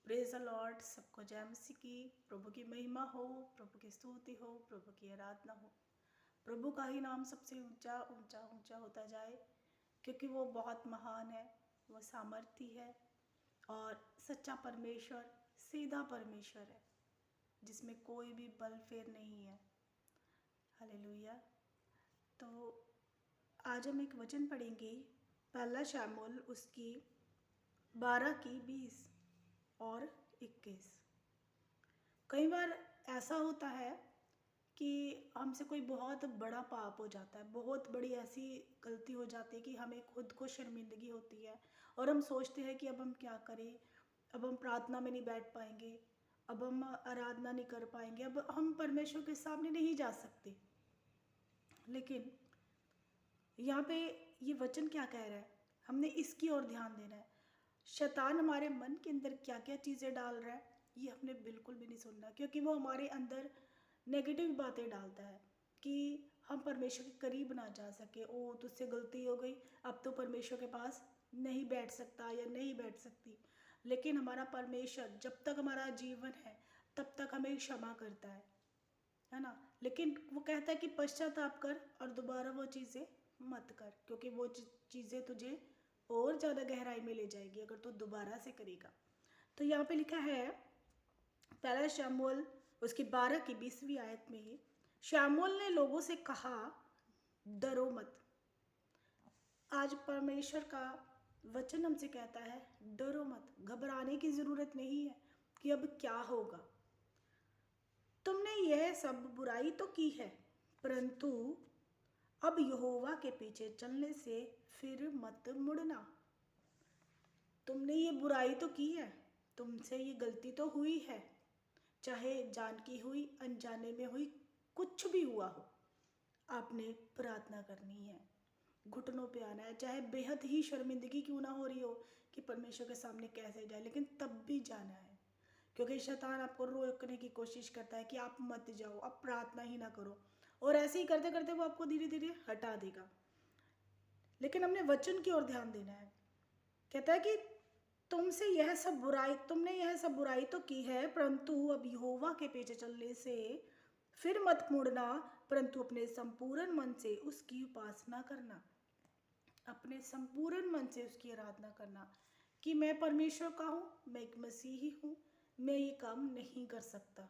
Praise the Lord. सबको जय मसीह की। प्रभु की महिमा हो, प्रभु की स्तुति हो, प्रभु की आराधना हो। प्रभु का ही नाम सबसे ऊंचा ऊंचा ऊंचा होता जाए, क्योंकि वो बहुत महान है, वो सामर्थी है और सच्चा परमेश्वर, सीधा परमेश्वर है, जिसमें कोई भी बल फेर नहीं है। हालेलुया। तो आज हम एक वचन पढ़ेंगे, पहला शमूएल उसकी 12 की 20 और 21। कई बार ऐसा होता है कि हमसे कोई बहुत बड़ा पाप हो जाता है, बहुत बड़ी ऐसी गलती हो जाती है कि हमें खुद को शर्मिंदगी होती है और हम सोचते हैं कि अब हम क्या करें, अब हम प्रार्थना में नहीं बैठ पाएंगे, अब हम आराधना नहीं कर पाएंगे, अब हम परमेश्वर के सामने नहीं जा सकते। लेकिन यहाँ पे ये वचन क्या कह रहा है, हमने इसकी ओर ध्यान देना है। शैतान हमारे मन के अंदर क्या क्या चीज़ें डाल रहा है, ये हमने बिल्कुल भी नहीं सुनना, क्योंकि वो हमारे अंदर नेगेटिव बातें डालता है कि हम परमेश्वर के करीब ना जा सके। ओ, तुझसे गलती हो गई, अब तो परमेश्वर के पास नहीं बैठ सकता या नहीं बैठ सकती। लेकिन हमारा परमेश्वर जब तक हमारा जीवन है तब तक हमें क्षमा करता है ना। लेकिन वो कहता है कि पश्चाताप कर और दोबारा वो चीज़ें मत कर, क्योंकि वो चीज़ें तुझे और ज़्यादा गहराई में ले जाएगी अगर तू दोबारा से करेगा। तो यहाँ पे लिखा है पहला शमूएल उसकी 12 की 20वीं आयत में, शमूएल ने लोगों से कहा, डरो मत। आज परमेश्वर का वचन हमसे कहता है, डरो मत, घबराने की ज़रूरत नहीं है कि अब क्या होगा। तुमने यह सब बुराई तो की है, परंतु अब यहोवा के पीछे चलने से फिर मत मुड़ना। तुमने ये बुराई तो की है, तुमसे ये गलती तो हुई है, चाहे जान की हुई, अनजाने में हुई, कुछ भी हुआ हो, आपने प्रार्थना करनी है, घुटनों पे आना है, चाहे बेहद ही शर्मिंदगी क्यों ना हो रही हो कि परमेश्वर के सामने कैसे जाए, लेकिन तब भी जाना है। क्योंकि शैतान आपको रोकने की कोशिश करता है कि आप मत जाओ, आप प्रार्थना ही ना करो, और ऐसे ही करते करते वो आपको धीरे धीरे हटा देगा। लेकिन हमने वचन की ओर ध्यान देना है। कहता है कि तुमने यह सब बुराई तो की है, परंतु अब यहोवा के पीछे चलने से फिर मत मुड़ना, परंतु अपने संपूर्ण मन से उसकी उपासना करना, अपने संपूर्ण मन से उसकी आराधना करना कि मैं परमेश्वर का हूँ, मैं एक मसीही हूँ, मैं ये काम नहीं कर सकता,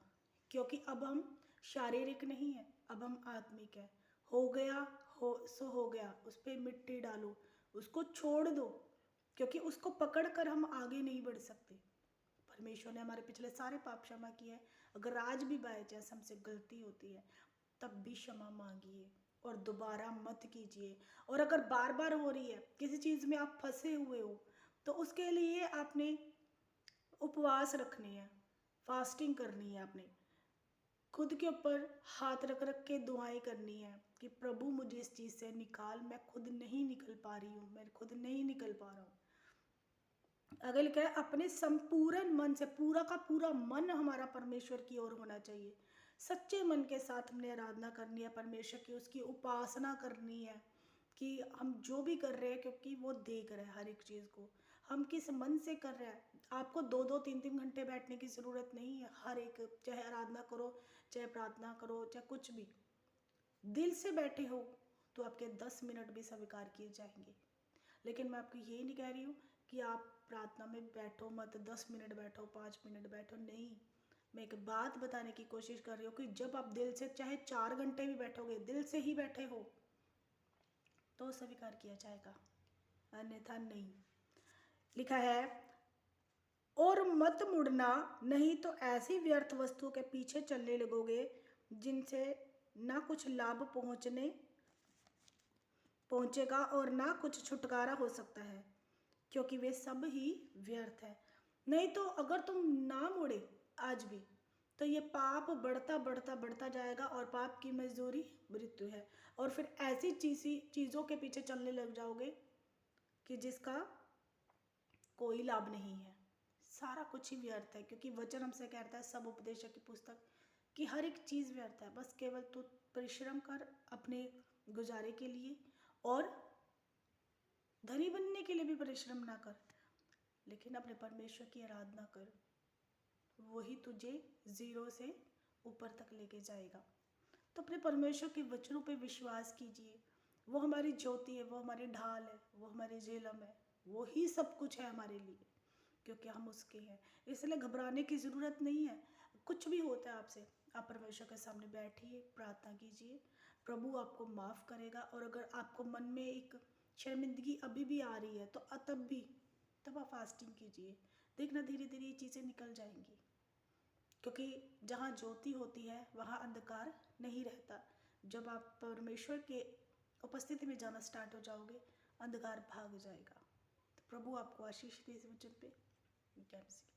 क्योंकि अब हम शारीरिक नहीं है, अब हम आत्मिक है। हो गया, हो गया, उस पर मिट्टी डालो, उसको छोड़ दो, क्योंकि उसको पकड़ कर हम आगे नहीं बढ़ सकते। परमेश्वर ने हमारे पिछले सारे पाप क्षमा किए हैं। अगर आज भी बाय चांस हमसे गलती होती है, तब भी क्षमा मांगिए और दोबारा मत कीजिए। और अगर बार बार हो रही है, किसी चीज़ में आप फंसे हुए हो, तो उसके लिए आपने उपवास रखने हैं, फास्टिंग करनी है, आपने खुद के ऊपर हाथ रख रख के दुआएं करनी है कि प्रभु मुझे इस चीज़ से निकाल, मैं खुद नहीं निकल पा रही हूँ, मैं खुद नहीं निकल पा रहा हूँ। अगर लिखा है अपने संपूर्ण मन से, पूरा का पूरा मन हमारा परमेश्वर की ओर होना चाहिए। सच्चे मन के साथ हमने आराधना करनी है परमेश्वर की, उसकी उपासना करनी है कि हम जो भी कर रहे हैं, क्योंकि वो देख रहे हैं हर एक चीज़ को, हम किस मन से कर रहे हैं। आपको 2-2 3-3 घंटे बैठने की ज़रूरत नहीं है। हर एक, चाहे आराधना करो, चाहे प्रार्थना करो, चाहे कुछ भी, दिल से बैठे हो तो आपके 10 मिनट भी स्वीकार किए जाएंगे। लेकिन मैं आपको ये नहीं कह रही हूँ कि आप प्रार्थना में बैठो मत, 10 मिनट बैठो, 5 मिनट बैठो, नहीं। मैं एक बात बताने की कोशिश कर रही हूँ कि जब आप दिल से, चाहे 4 घंटे भी बैठोगे, दिल से ही बैठे हो, तो स्वीकार किया जाएगा, अन्यथा नहीं। लिखा है, और मत मुड़ना, नहीं तो ऐसी व्यर्थ वस्तुओं के पीछे चलने लगोगे जिनसे ना कुछ लाभ पहुंचेगा और ना कुछ छुटकारा हो सकता है, क्योंकि वे सब ही व्यर्थ है। नहीं तो अगर तुम ना मुड़े आज भी, तो ये पाप बढ़ता बढ़ता बढ़ता जाएगा और पाप की मजदूरी मृत्यु है। और फिर ऐसी चीज़ों के पीछे चलने लग जाओगे कि जिसका कोई लाभ नहीं है, सारा कुछ ही व्यर्थ है। क्योंकि वचन हमसे कहता है, सब उपदेशक की पुस्तक, कि हर एक चीज़ व्यर्थ है, बस केवल तू परिश्रम कर अपने गुजारे के लिए, और धनी बनने के लिए भी परिश्रम ना कर, लेकिन अपने परमेश्वर की आराधना कर। वही तुझे ज़ीरो से ऊपर तक लेके जाएगा। तो अपने परमेश्वर के वचनों पे विश्वास कीजिए। वो हमारी ज्योति है, वो हमारी ढाल है, वो हमारी झेलम है, वो ही सब कुछ है हमारे लिए, क्योंकि हम उसके हैं। इसलिए घबराने की ज़रूरत नहीं है। कुछ भी होता है आपसे, आप परमेश्वर के सामने बैठिए, प्रार्थना कीजिए, प्रभु आपको माफ़ करेगा। और अगर आपको मन में एक शर्मिंदगी अभी भी आ रही है तो तब आप फास्टिंग कीजिए। देखना धीरे धीरे ये चीज़ें निकल जाएंगी, क्योंकि जहाँ ज्योति होती है वहाँ अंधकार नहीं रहता। जब आप परमेश्वर के उपस्थिति में जाना स्टार्ट हो जाओगे, अंधकार भाग जाएगा। तो प्रभु आपको आशीष दे इस वचन पे। जय मसीह।